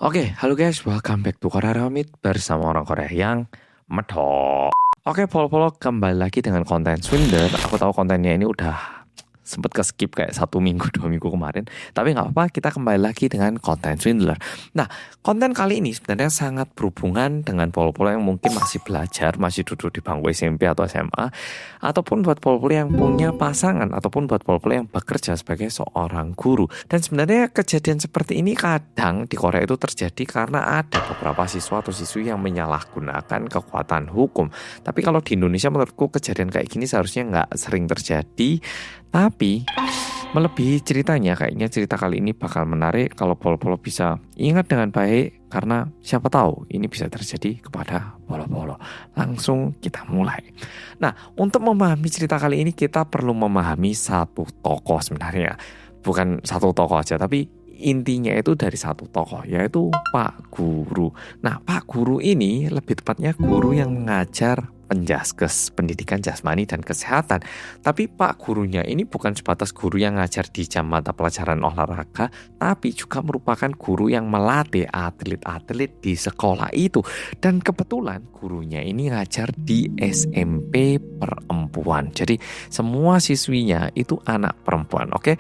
Oke, halo guys, welcome back to Korea Remit bersama orang Korea yang medok. Oke, polo-polo kembali lagi dengan konten Swinder. Aku tahu kontennya ini udah sempet ke skip kayak 1 minggu, 2 minggu kemarin. Tapi nggak apa-apa, kita kembali lagi dengan konten Swindler. Nah, konten kali ini sebenarnya sangat berhubungan dengan polo-polo yang mungkin masih belajar, masih duduk di bangku SMP atau SMA, ataupun buat polo-polo yang punya pasangan, ataupun buat polo-polo yang bekerja sebagai seorang guru. Dan sebenarnya kejadian seperti ini kadang di Korea itu terjadi karena ada beberapa siswa atau siswi yang menyalahgunakan kekuatan hukum. Tapi kalau di Indonesia menurutku kejadian kayak gini seharusnya nggak sering terjadi. Tapi melebihi ceritanya, kayaknya cerita kali ini bakal menarik kalau polo-polo bisa ingat dengan baik, karena siapa tahu ini bisa terjadi kepada polo-polo. Langsung kita mulai. Nah, untuk memahami cerita kali ini kita perlu memahami satu tokoh sebenarnya. Bukan satu tokoh aja, tapi intinya itu dari satu tokoh, yaitu Pak Guru. Nah, Pak Guru ini lebih tepatnya guru yang mengajar penjaskes, pendidikan jasmani dan kesehatan. Tapi Pak Gurunya ini bukan sebatas guru yang ngajar di jam mata pelajaran olahraga, tapi juga merupakan guru yang melatih atlet-atlet di sekolah itu. Dan kebetulan gurunya ini ngajar di SMP perempuan. Jadi semua siswinya itu anak perempuan, oke?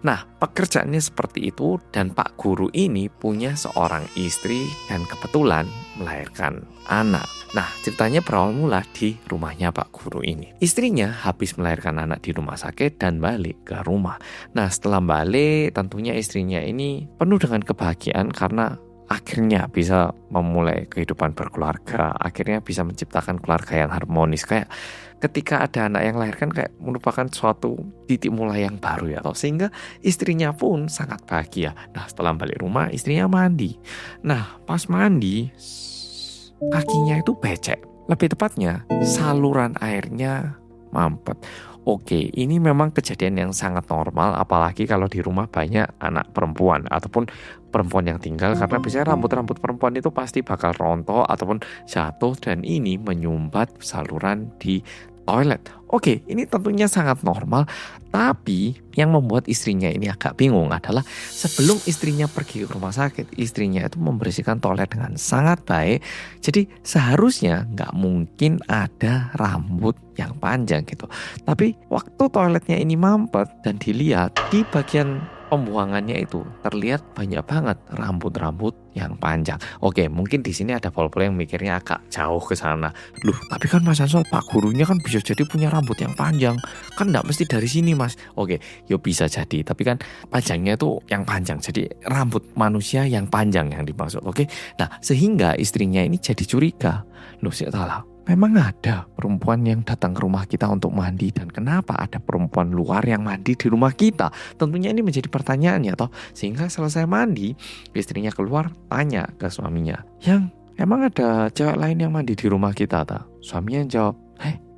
Nah, pekerjaannya seperti itu dan Pak Guru ini punya seorang istri dan kebetulan melahirkan anak. Nah, ceritanya berawal mula di rumahnya Pak Guru ini. Istrinya habis melahirkan anak di rumah sakit dan balik ke rumah. Nah, setelah balik, tentunya istrinya ini penuh dengan kebahagiaan karena akhirnya bisa memulai kehidupan berkeluarga. Akhirnya bisa menciptakan keluarga yang harmonis. Kayak ketika ada anak yang lahir kan kayak merupakan suatu titik mulai yang baru ya. Sehingga istrinya pun sangat bahagia. Nah, setelah balik rumah, istrinya mandi. Nah, pas mandi, kakinya itu becek. Lebih tepatnya, saluran airnya mampet. Oke, ini memang kejadian yang sangat normal, apalagi kalau di rumah banyak anak perempuan ataupun perempuan yang tinggal, karena biasanya rambut-rambut perempuan itu pasti bakal rontok ataupun jatuh dan ini menyumbat saluran di toilet. Oke, ini tentunya sangat normal, tapi yang membuat istrinya ini agak bingung adalah sebelum istrinya pergi ke rumah sakit, istrinya itu membersihkan toilet dengan sangat baik. Jadi seharusnya nggak mungkin ada rambut yang panjang gitu. Tapi waktu toiletnya ini mampet dan dilihat di bagian pembuangannya itu terlihat banyak banget rambut-rambut yang panjang. Oke, mungkin di sini ada polo-polo yang mikirnya agak jauh ke sana. Loh, tapi kan Mas Ansol, Pak Gurunya kan bisa jadi punya rambut yang panjang. Kan nggak mesti dari sini, Mas. Oke, yo bisa jadi. Tapi kan panjangnya itu yang panjang. Jadi rambut manusia yang panjang yang dimaksud. Oke, nah sehingga istrinya ini jadi curiga. Loh, saya salah. Memang ada perempuan yang datang ke rumah kita untuk mandi, dan kenapa ada perempuan luar yang mandi di rumah kita? Tentunya ini menjadi pertanyaannya toh. Sehingga selesai mandi, istrinya keluar tanya ke suaminya, "Yang, emang ada cewek lain yang mandi di rumah kita ta?" Suaminya jawab,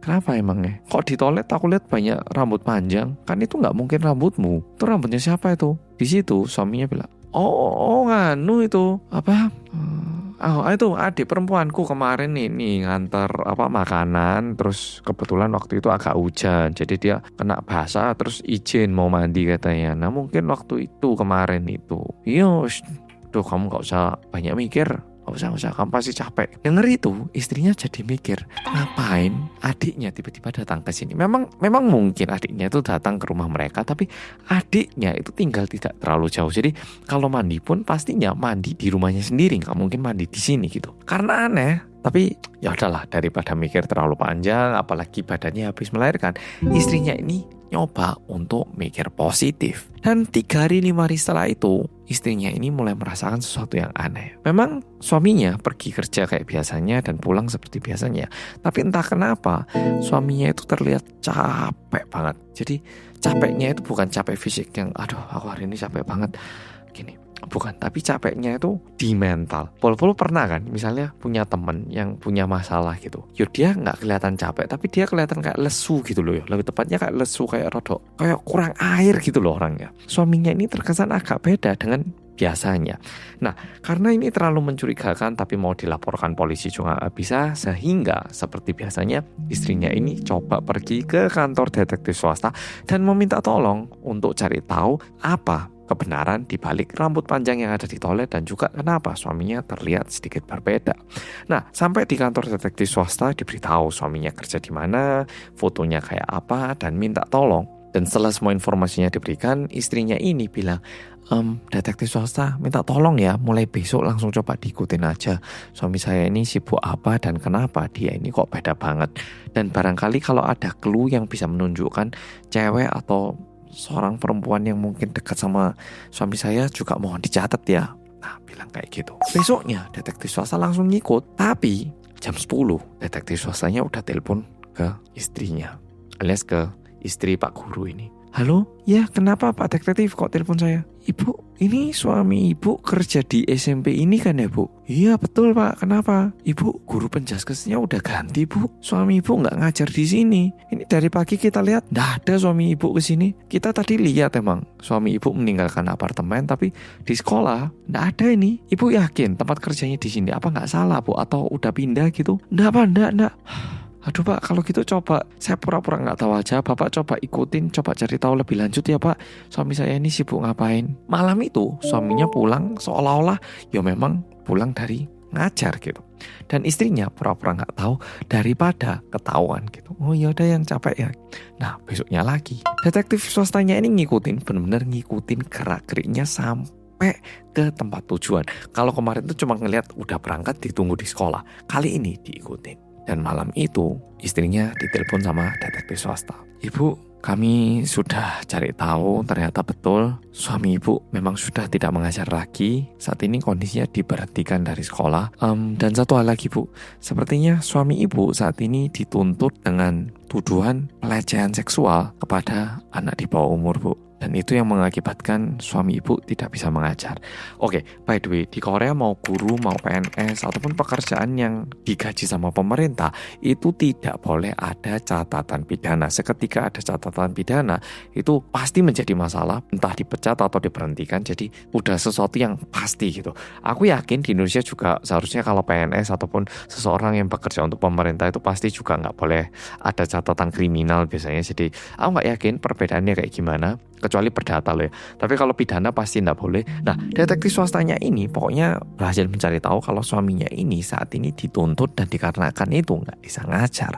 kenapa emangnya? Kok di toilet aku lihat banyak rambut panjang? Kan itu nggak mungkin rambutmu. Itu rambutnya siapa itu? Di situ suaminya bilang, Oh, nganu itu apa? Itu adik perempuanku kemarin nih nganter makanan, terus kebetulan waktu itu agak hujan, jadi dia kena basah terus izin mau mandi katanya. Nah, mungkin waktu itu kemarin itu. Iya, tuh kamu nggak usah banyak mikir. Gak usah, kamu pasti capek. Denger itu, istrinya jadi mikir, ngapain adiknya tiba-tiba datang ke sini. Memang mungkin adiknya itu datang ke rumah mereka, tapi adiknya itu tinggal tidak terlalu jauh. Jadi kalau mandi pun pastinya mandi di rumahnya sendiri, nggak mungkin mandi di sini gitu. Karena aneh, tapi ya udahlah, daripada mikir terlalu panjang, apalagi badannya habis melahirkan, istrinya ini nyoba untuk mikir positif. Dan 3 hari 5 hari setelah itu, istrinya ini mulai merasakan sesuatu yang aneh. Memang suaminya pergi kerja kayak biasanya dan pulang seperti biasanya. Tapi entah kenapa, suaminya itu terlihat capek banget. Jadi capeknya itu bukan capek fisik yang, aduh aku hari ini capek banget, gini. Bukan, tapi capeknya itu di mental. Polo-polo pernah kan, misalnya punya temen yang punya masalah gitu. Yo dia nggak kelihatan capek, tapi dia kelihatan kayak lesu gitu loh ya. Lebih tepatnya kayak lesu, kayak rodok, kayak kurang air gitu loh orangnya. Suaminya ini terkesan agak beda dengan biasanya. Nah, karena ini terlalu mencurigakan tapi mau dilaporkan polisi juga nggak bisa, sehingga seperti biasanya istrinya ini coba pergi ke kantor detektif swasta dan meminta tolong untuk cari tahu apa kebenaran di balik rambut panjang yang ada di toilet dan juga kenapa suaminya terlihat sedikit berbeda. Nah, sampai di kantor detektif swasta diberitahu suaminya kerja di mana, fotonya kayak apa, dan minta tolong. Dan setelah semua informasinya diberikan, istrinya ini bilang, detektif swasta minta tolong ya, mulai besok langsung coba diikutin aja. Suami saya ini sibuk apa dan kenapa dia ini kok beda banget. Dan barangkali kalau ada clue yang bisa menunjukkan cewek atau seorang perempuan yang mungkin dekat sama suami saya juga mohon dicatat ya. Nah, bilang kayak gitu. Besoknya detektif swasta langsung ngikut. Tapi jam 10 detektif swastanya udah telepon ke istrinya, alias ke istri Pak Guru ini. Halo, ya kenapa Pak Detektif kok telepon saya? Ibu, ini suami ibu kerja di SMP ini kan ya bu? Iya betul Pak, kenapa? Ibu, guru penjaskesnya udah ganti bu. Suami ibu nggak ngajar di sini. Ini dari pagi kita lihat nggak ada suami ibu kesini. Kita tadi lihat emang suami ibu meninggalkan apartemen, tapi di sekolah nggak ada ini. Ibu yakin tempat kerjanya di sini? Apa nggak salah bu? Atau udah pindah gitu? Nggak Pak, nggak. Aduh Pak, kalau gitu coba saya pura-pura nggak tahu aja. Bapak coba ikutin, coba cari tahu lebih lanjut ya Pak. Suami saya ini sibuk ngapain? Malam itu suaminya pulang seolah-olah ya memang pulang dari ngajar gitu. Dan istrinya pura-pura nggak tahu daripada ketahuan gitu. Oh ya udah yang capek ya. Nah besoknya lagi detektif swastanya ini ngikutin, benar-benar ngikutin gerak-geriknya sampai ke tempat tujuan. Kalau kemarin tuh cuma ngelihat udah berangkat ditunggu di sekolah. Kali ini diikutin. Dan malam itu istrinya ditelepon sama detektif swasta. Ibu, kami sudah cari tahu ternyata betul suami ibu memang sudah tidak mengajar lagi. Saat ini kondisinya diberhentikan dari sekolah. Dan satu hal lagi bu, sepertinya suami ibu saat ini dituntut dengan tuduhan pelecehan seksual kepada anak di bawah umur bu. Dan itu yang mengakibatkan suami ibu tidak bisa mengajar. Oke, by the way, di Korea mau guru, mau PNS, ataupun pekerjaan yang digaji sama pemerintah, itu tidak boleh ada catatan pidana. Seketika ada catatan pidana, itu pasti menjadi masalah, entah dipecat atau diberhentikan. Jadi udah sesuatu yang pasti gitu. Aku yakin di Indonesia juga seharusnya kalau PNS ataupun seseorang yang bekerja untuk pemerintah itu pasti juga nggak boleh ada catatan kriminal biasanya. Jadi aku nggak yakin perbedaannya kayak gimana, kecuali perdata loh ya. Tapi kalau pidana pasti nggak boleh. Nah, detektif swastanya ini pokoknya berhasil mencari tahu kalau suaminya ini saat ini dituntut dan dikarenakan itu nggak bisa ngajar.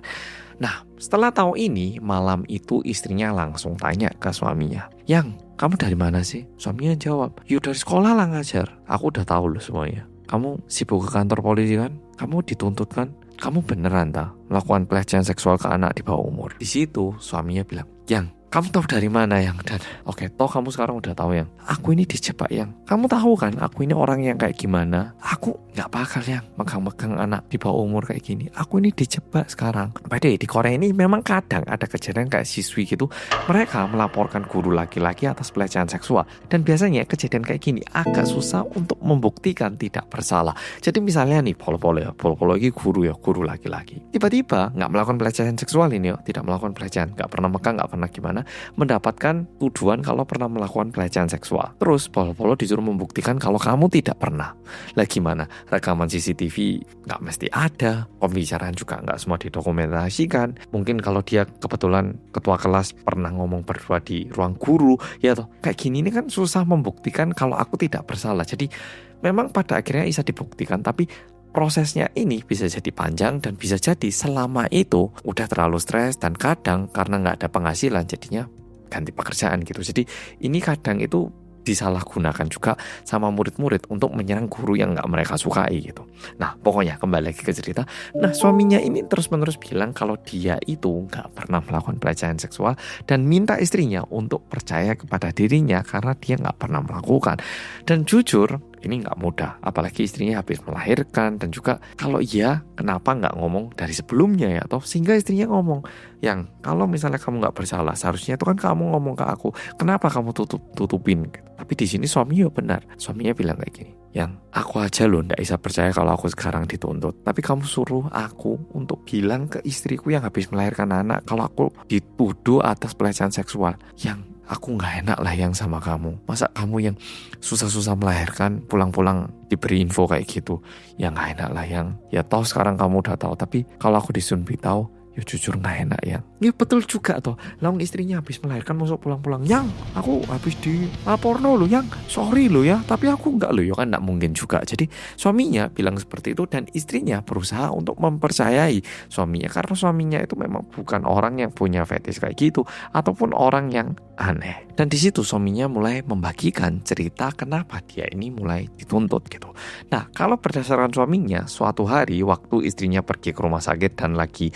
Nah, setelah tahu ini, malam itu istrinya langsung tanya ke suaminya, Yang, kamu dari mana sih? Suaminya jawab, yuk dari sekolah lah ngajar. Aku udah tahu loh semuanya. Kamu sibuk ke kantor polisi kan? Kamu dituntut kan? Kamu beneran tak melakukan pelecehan seksual ke anak di bawah umur? Di situ suaminya bilang, Yang, kamu tahu dari mana Yang? Dan oke, toh kamu sekarang udah tahu Yang. Aku ini dijebak Yang. Kamu tahu kan aku ini orang yang kayak gimana? Aku nggak bakal Yang megang-megang anak di bawah umur kayak gini. Aku ini dijebak sekarang. Padahal di Korea ini memang kadang ada kejadian kayak siswi gitu. Mereka melaporkan guru laki-laki atas pelecehan seksual. Dan biasanya kejadian kayak gini agak susah untuk membuktikan tidak bersalah. Jadi misalnya nih polo-polo ya, polo-polo lagi guru ya, guru laki-laki. Tiba-tiba nggak melakukan pelecehan seksual ini ya, tidak melakukan pelecehan, nggak pernah megang, nggak pernah gimana, mendapatkan tuduhan kalau pernah melakukan pelecehan seksual. Terus polo-polo disuruh membuktikan kalau kamu tidak pernah. Lah gimana? Rekaman CCTV nggak mesti ada, pembicaraan juga nggak semua didokumentasikan. Mungkin kalau dia kebetulan ketua kelas pernah ngomong berdua di ruang guru, ya toh kayak gini ini kan susah membuktikan kalau aku tidak bersalah. Jadi memang pada akhirnya bisa dibuktikan, tapi prosesnya ini bisa jadi panjang dan bisa jadi selama itu udah terlalu stres dan kadang karena nggak ada penghasilan jadinya ganti pekerjaan gitu. Jadi ini kadang itu disalahgunakan juga sama murid-murid untuk menyerang guru yang nggak mereka sukai gitu. Nah pokoknya kembali lagi ke cerita. Nah suaminya ini terus-menerus bilang kalau dia itu nggak pernah melakukan pelecehan seksual dan minta istrinya untuk percaya kepada dirinya karena dia nggak pernah melakukan. Dan jujur ini nggak mudah, apalagi istrinya habis melahirkan dan juga kalau iya kenapa nggak ngomong dari sebelumnya ya, atau sehingga istrinya ngomong, Yang kalau misalnya kamu nggak bersalah seharusnya itu kan kamu ngomong ke aku, kenapa kamu tutupin? Tapi di sini suaminya benar, suaminya bilang kayak gini, Yang aku aja loh nggak bisa percaya kalau aku sekarang dituntut, tapi kamu suruh aku untuk bilang ke istriku yang habis melahirkan anak kalau aku dituduh atas pelecehan seksual. Yang aku gak enak lah Yang sama kamu. Masa kamu yang susah-susah melahirkan pulang-pulang diberi info kayak gitu. Ya gak enak lah Yang. Ya toh sekarang kamu udah tahu. Tapi kalau aku disuruh beritahu, Ya jujur nggak enak ya. Ya betul juga toh. Laung istrinya habis melahirkan masuk pulang-pulang. Yang aku habis di porno loh yang. Sorry loh ya. Tapi aku nggak loh ya kan nggak mungkin juga. Jadi suaminya bilang seperti itu dan istrinya berusaha untuk mempercayai suaminya. Karena suaminya itu memang bukan orang yang punya fetish kayak gitu. Ataupun orang yang aneh. Dan di situ suaminya mulai membagikan cerita kenapa dia ini mulai dituntut gitu. Nah kalau berdasarkan suaminya suatu hari waktu istrinya pergi ke rumah sakit dan lagi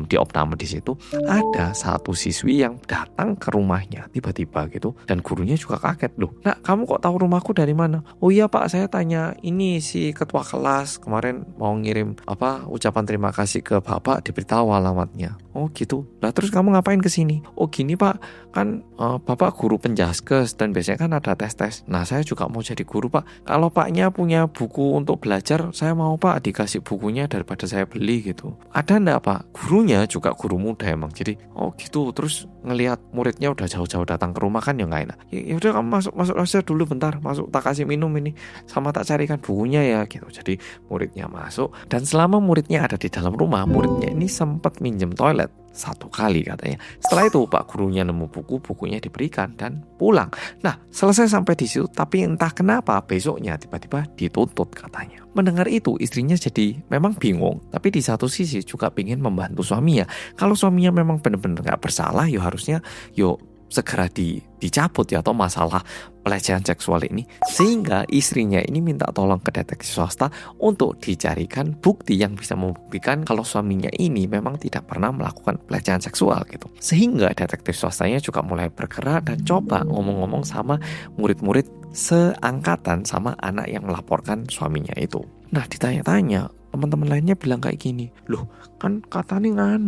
di opname di situ ada satu siswi yang datang ke rumahnya tiba-tiba gitu dan gurunya juga kaget loh. Nah kamu kok tahu rumahku dari mana? Oh iya pak saya tanya ini si ketua kelas kemarin mau ngirim ucapan terima kasih ke bapak diberitahu alamatnya. Oh gitu. Lah terus kamu ngapain kesini? Oh gini pak kan bapak guru penjaskes dan biasanya kan ada tes-tes. Nah saya juga mau jadi guru pak. Kalau paknya punya buku untuk belajar saya mau pak dikasih bukunya daripada saya beli gitu. Ada enggak pak? Gurunya juga guru muda emang. Jadi oh gitu terus ngelihat muridnya udah jauh-jauh datang ke rumah kan ya nggak enak. Ya udah kamu masuk aja dulu bentar. Masuk tak kasih minum ini sama tak carikan bukunya ya gitu. Jadi muridnya masuk dan selama muridnya ada di dalam rumah muridnya ini sempat minjem toilet 1 kali katanya. Setelah itu pak gurunya nemu bukunya diberikan dan pulang. Nah selesai sampai di situ tapi entah kenapa besoknya tiba-tiba dituntut katanya. Mendengar itu istrinya jadi memang bingung tapi di satu sisi juga ingin membantu suaminya. Kalau suaminya memang benar-benar nggak bersalah ya harusnya segera dicabut ya atau masalah pelecehan seksual ini sehingga istrinya ini minta tolong ke detektif swasta untuk dicarikan bukti yang bisa membuktikan kalau suaminya ini memang tidak pernah melakukan pelecehan seksual gitu. Sehingga detektif swastanya juga mulai bergerak dan coba ngomong-ngomong sama murid-murid seangkatan sama anak yang melaporkan suaminya itu. Nah ditanya-tanya teman-teman lainnya bilang kayak gini, loh kan katanya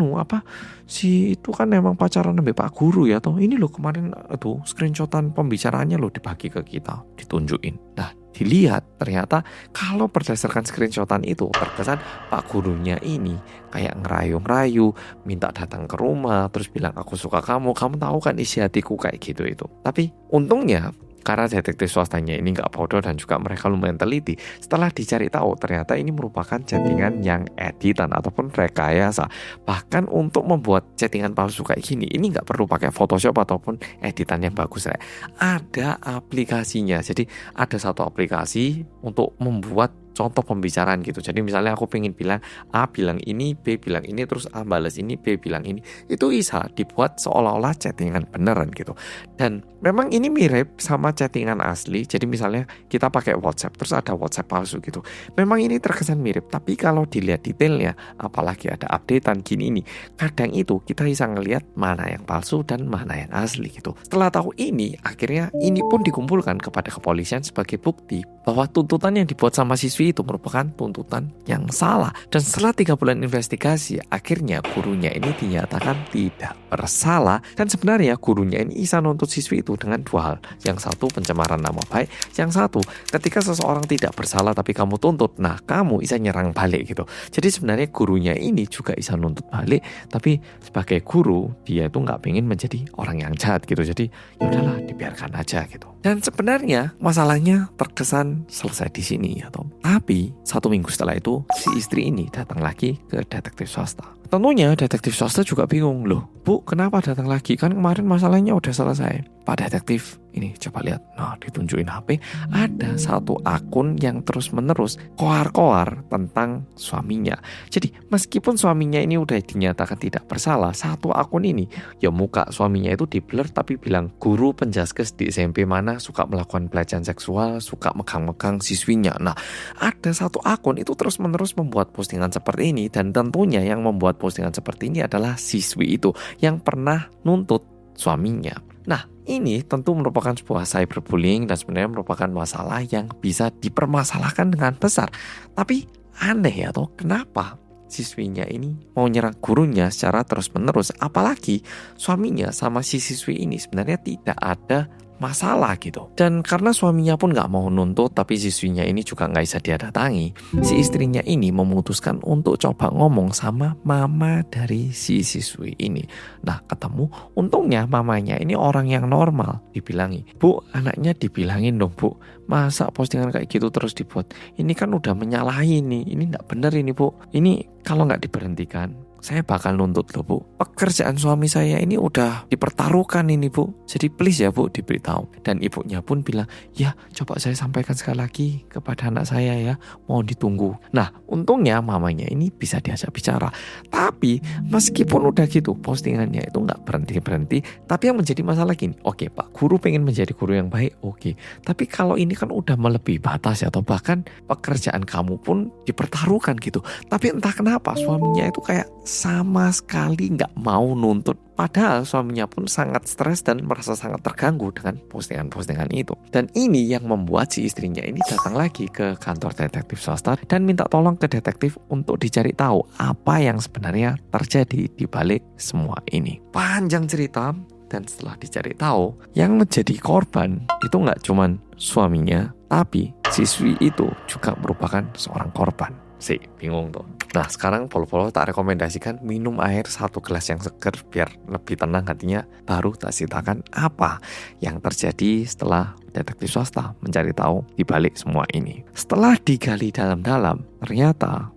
si itu kan emang pacaran sama Pak Guru ya toh. Ini loh kemarin tuh screenshotan pembicaraannya loh dibagi ke kita, ditunjukin. Nah dilihat ternyata kalau berdasarkan screenshotan itu terkesan Pak Gurunya ini kayak ngerayu-ngerayu, minta datang ke rumah, terus bilang aku suka kamu tahu kan isi hatiku kayak gitu itu. Tapi untungnya karena detektif swastanya ini nggak bodoh dan juga mereka lumayan teliti. Setelah dicari tahu ternyata ini merupakan chattingan yang editan ataupun rekayasa. Bahkan untuk membuat chattingan palsu kayak gini ini nggak perlu pakai Photoshop ataupun editan yang bagus. Ada aplikasinya. Jadi ada satu aplikasi untuk membuat contoh pembicaraan gitu. Jadi misalnya aku pengen bilang A bilang ini, B bilang ini, terus A balas ini, B bilang ini. Itu bisa dibuat seolah-olah chattingan beneran gitu. Dan memang ini mirip sama chattingan asli. Jadi misalnya kita pakai WhatsApp, terus ada WhatsApp palsu gitu. Memang ini terkesan mirip, tapi kalau dilihat detailnya, apalagi ada updatean gini ini, kadang itu kita bisa ngelihat mana yang palsu dan mana yang asli gitu. Setelah tahu ini, akhirnya ini pun dikumpulkan kepada kepolisian sebagai bukti bahwa tuntutan yang dibuat sama siswi itu merupakan tuntutan yang salah. Dan setelah 3 bulan investigasi, akhirnya gurunya ini dinyatakan tidak bersalah. Dan sebenarnya gurunya ini bisa nuntut siswi itu dengan 2 hal. Yang satu pencemaran nama baik, yang satu ketika seseorang tidak bersalah tapi kamu tuntut, nah kamu bisa nyerang balik gitu. Jadi sebenarnya gurunya ini juga bisa nuntut balik, tapi sebagai guru dia itu nggak pengen menjadi orang yang jahat gitu. Jadi yaudahlah dibiarkan aja gitu. Dan sebenarnya masalahnya terkesan selesai di sini ya Tom. Tapi 1 minggu setelah itu si istri ini datang lagi ke detektif swasta. Tentunya detektif swasta juga bingung, loh Bu kenapa datang lagi, kan kemarin masalahnya udah selesai. Pak detektif ini coba lihat, nah ditunjukin HP ada satu akun yang terus menerus koar-koar tentang suaminya. Jadi meskipun suaminya ini udah dinyatakan tidak bersalah, satu akun ini ya muka suaminya itu di blur tapi bilang guru penjaskes di SMP mana suka melakukan pelecehan seksual, suka megang-megang siswinya. Nah ada satu akun itu terus menerus membuat postingan seperti ini dan tentunya yang membuat postingan seperti ini adalah siswi itu yang pernah nuntut suaminya. Nah ini tentu merupakan sebuah cyberbullying dan sebenarnya merupakan masalah yang bisa dipermasalahkan dengan besar. Tapi aneh ya toh, kenapa siswinya ini mau nyerang gurunya secara terus-menerus, apalagi suaminya sama si siswi ini sebenarnya tidak ada masalah gitu. Dan karena suaminya pun gak mau nuntut tapi siswinya ini juga gak bisa dia datangi, si istrinya ini memutuskan untuk coba ngomong sama mama dari si siswi ini. Nah ketemu, untungnya mamanya ini orang yang normal. Dibilangi, Bu anaknya dibilangin dong Bu, masa postingan kayak gitu terus dibuat, ini kan udah menyalahi nih, ini gak bener ini Bu, ini kalau gak diberhentikan saya bakal nuntut loh Bu. Pekerjaan suami saya ini udah dipertaruhkan ini Bu. Jadi please ya Bu diberitahu. Dan ibunya pun bilang, ya coba saya sampaikan sekali lagi kepada anak saya ya, mau ditunggu. Nah untungnya mamanya ini bisa diajak bicara. Tapi meskipun udah gitu postingannya itu nggak berhenti-berhenti. Tapi yang menjadi masalah gini, oke Pak guru pengen menjadi guru yang baik, oke. Tapi kalau ini kan udah melebihi batas ya, atau bahkan pekerjaan kamu pun dipertaruhkan gitu. Tapi entah kenapa suaminya itu kayak sama sekali nggak mau nuntut. Padahal suaminya pun sangat stres dan merasa sangat terganggu dengan postingan-postingan itu. Dan ini yang membuat si istrinya ini datang lagi ke kantor detektif swasta dan minta tolong ke detektif untuk dicari tahu apa yang sebenarnya terjadi di balik semua ini. Panjang cerita, dan setelah dicari tahu, yang menjadi korban itu nggak cuman suaminya, tapi siswi itu juga merupakan seorang korban. Sih, bingung tuh. Nah sekarang Polo-Polo tak rekomendasikan minum air 1 gelas yang seger biar lebih tenang hatinya. Baru tak ceritakan apa yang terjadi setelah detektif swasta mencari tahu di balik semua ini. Setelah digali dalam-dalam, ternyata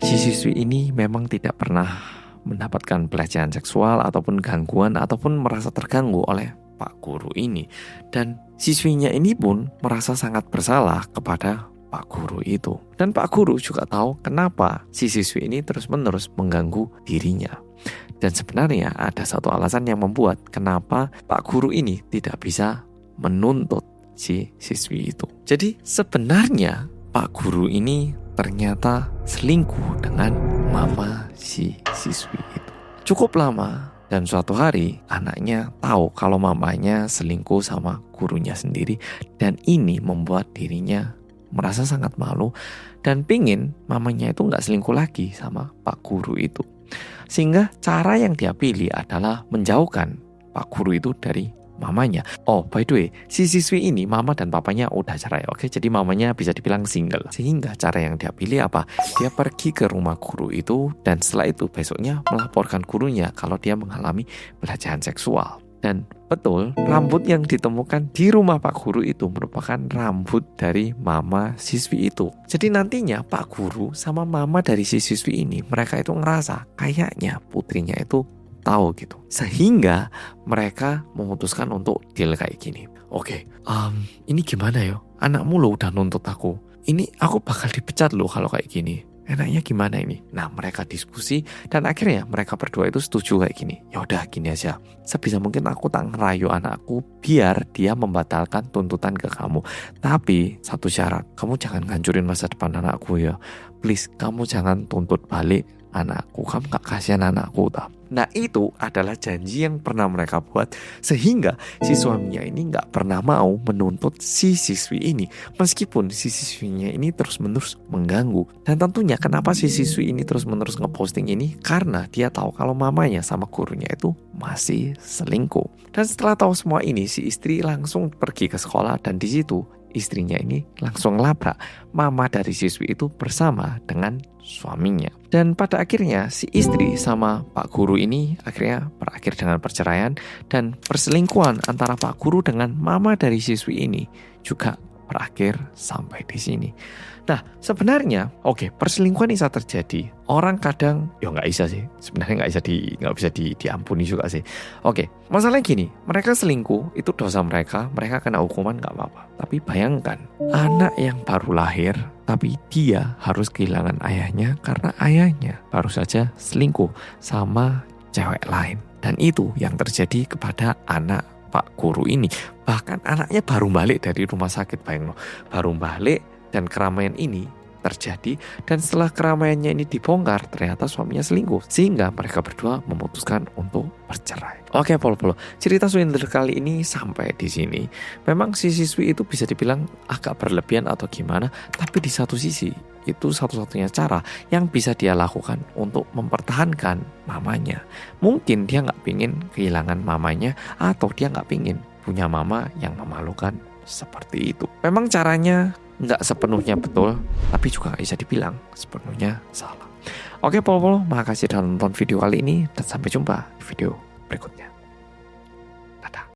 si siswi ini memang tidak pernah mendapatkan pelecehan seksual ataupun gangguan ataupun merasa terganggu oleh Pak Guru ini. Dan siswinya ini pun merasa sangat bersalah kepada Pak Guru itu. Dan Pak Guru juga tahu kenapa si siswi ini terus-menerus mengganggu dirinya. Dan sebenarnya ada satu alasan yang membuat kenapa Pak Guru ini tidak bisa menuntut si siswi itu. Jadi sebenarnya Pak Guru ini ternyata selingkuh dengan mama si siswi itu. Cukup lama dan suatu hari anaknya tahu kalau mamanya selingkuh sama gurunya sendiri. Dan ini membuat dirinya merasa sangat malu dan pingin mamanya itu nggak selingkuh lagi sama Pak Guru itu. Sehingga cara yang dia pilih adalah menjauhkan Pak Guru itu dari mamanya. Oh by the way, si siswi ini mama dan papanya udah cerai, oke? Jadi mamanya bisa dibilang single. Sehingga cara yang dia pilih apa? Dia pergi ke rumah guru itu dan setelah itu besoknya melaporkan gurunya kalau dia mengalami pelecehan seksual. Dan betul, rambut yang ditemukan di rumah Pak Guru itu merupakan rambut dari mama siswi itu. Jadi nantinya Pak Guru sama mama dari si siswi ini, mereka itu ngerasa kayaknya putrinya itu tahu gitu. Sehingga mereka memutuskan untuk deal kayak gini. Oke, ini gimana ya? Anakmu lo udah nuntut aku. Ini aku bakal dipecat lo kalau kayak gini. Enaknya gimana ini? Nah mereka diskusi dan akhirnya mereka berdua itu setuju kayak gini. Ya udah gini aja. Sebisa mungkin aku tak ngerayu anakku biar dia membatalkan tuntutan ke kamu. Tapi satu syarat, kamu jangan ngancurin masa depan anakku ya. Please, kamu jangan tuntut balik anakku. Kamu gak kasihan anakku tak? Nah itu adalah janji yang pernah mereka buat. Sehingga si suaminya ini gak pernah mau menuntut si siswi ini. Meskipun si siswinya ini terus-menerus mengganggu. Dan tentunya kenapa si siswi ini terus-menerus ngeposting ini? Karena dia tahu kalau mamanya sama gurunya itu masih selingkuh. Dan setelah tahu semua ini, si istri langsung pergi ke sekolah. Dan di situ istrinya ini langsung labrak mama dari siswi itu bersama dengan suaminya. Dan pada akhirnya si istri sama Pak Guru ini akhirnya berakhir dengan perceraian. Dan perselingkuhan antara Pak Guru dengan mama dari siswi ini juga berakhir sampai di sini. Nah sebenarnya perselingkuhan bisa terjadi. Orang kadang nggak bisa sih. Sebenarnya nggak bisa diampuni juga sih. Masalahnya gini, mereka selingkuh itu dosa mereka kena hukuman nggak apa-apa. Tapi bayangkan anak yang baru lahir, tapi dia harus kehilangan ayahnya karena ayahnya baru saja selingkuh sama cewek lain. Dan itu yang terjadi kepada anak Pak Guru ini. Bahkan anaknya baru balik dari rumah sakit, bayang loh, baru balik dan keramaian ini terjadi. Dan setelah keramaiannya ini dibongkar, ternyata suaminya selingkuh. Sehingga mereka berdua memutuskan untuk bercerai. Oke, Polo-Polo, cerita Swindler kali ini sampai di sini. Memang si siswi itu bisa dibilang agak berlebihan atau gimana, tapi di satu sisi itu satu-satunya cara yang bisa dia lakukan untuk mempertahankan mamanya. Mungkin dia nggak pingin kehilangan mamanya, atau dia nggak pingin punya mama yang memalukan seperti itu. Memang caranya nggak sepenuhnya betul, tapi juga bisa dibilang sepenuhnya salah. Oke, Polo-Polo, makasih sudah nonton video kali ini dan sampai jumpa di video berikutnya.